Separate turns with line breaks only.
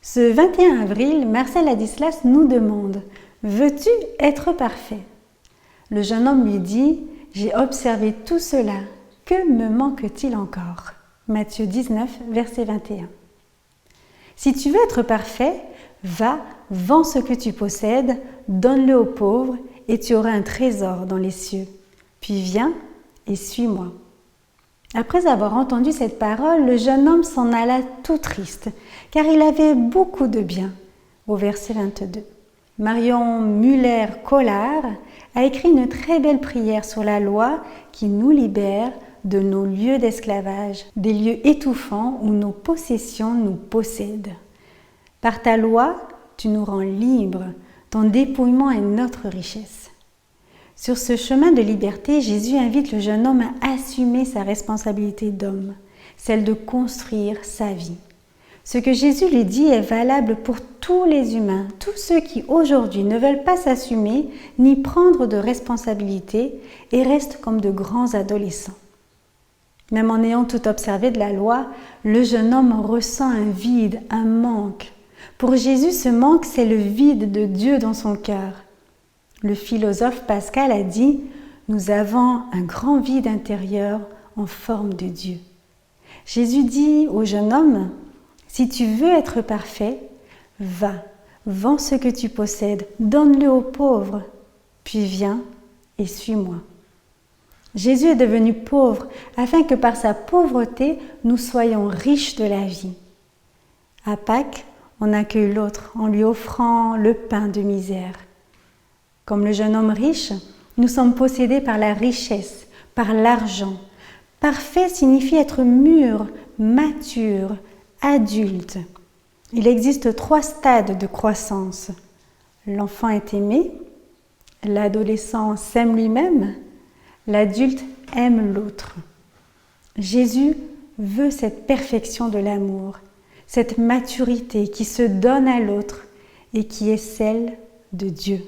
Ce 21 avril, Marcel Ladislas nous demande « Veux-tu être parfait ?» Le jeune homme lui dit « J'ai observé tout cela, que me manque-t-il encore ?» Matthieu 19, verset 21. Si tu veux être parfait, va, vends ce que tu possèdes, donne-le aux pauvres et tu auras un trésor dans les cieux. Puis viens et suis-moi. Après avoir entendu cette parole, le jeune homme s'en alla tout triste, car il avait beaucoup de biens. Au verset 22. Marion Muller-Collard a écrit une très belle prière sur la loi qui nous libère de nos lieux d'esclavage, des lieux étouffants où nos possessions nous possèdent. Par ta loi, tu nous rends libres, ton dépouillement est notre richesse. Sur ce chemin de liberté, Jésus invite le jeune homme à assumer sa responsabilité d'homme, celle de construire sa vie. Ce que Jésus lui dit est valable pour tous les humains, tous ceux qui aujourd'hui ne veulent pas s'assumer ni prendre de responsabilité et restent comme de grands adolescents. Même en ayant tout observé de la loi, le jeune homme ressent un vide, un manque. Pour Jésus, ce manque, c'est le vide de Dieu dans son cœur. Le philosophe Pascal a dit « Nous avons un grand vide intérieur en forme de Dieu ». Jésus dit au jeune homme « Si tu veux être parfait, va, vends ce que tu possèdes, donne-le aux pauvres, puis viens et suis-moi ». Jésus est devenu pauvre afin que par sa pauvreté, nous soyons riches de la vie. À Pâques, on accueille l'autre en lui offrant le pain de misère. Comme le jeune homme riche, nous sommes possédés par la richesse, par l'argent. Parfait signifie être mûr, mature, adulte. Il existe 3 stades de croissance. L'enfant est aimé, l'adolescent s'aime lui-même, l'adulte aime l'autre. Jésus veut cette perfection de l'amour, cette maturité qui se donne à l'autre et qui est celle de Dieu.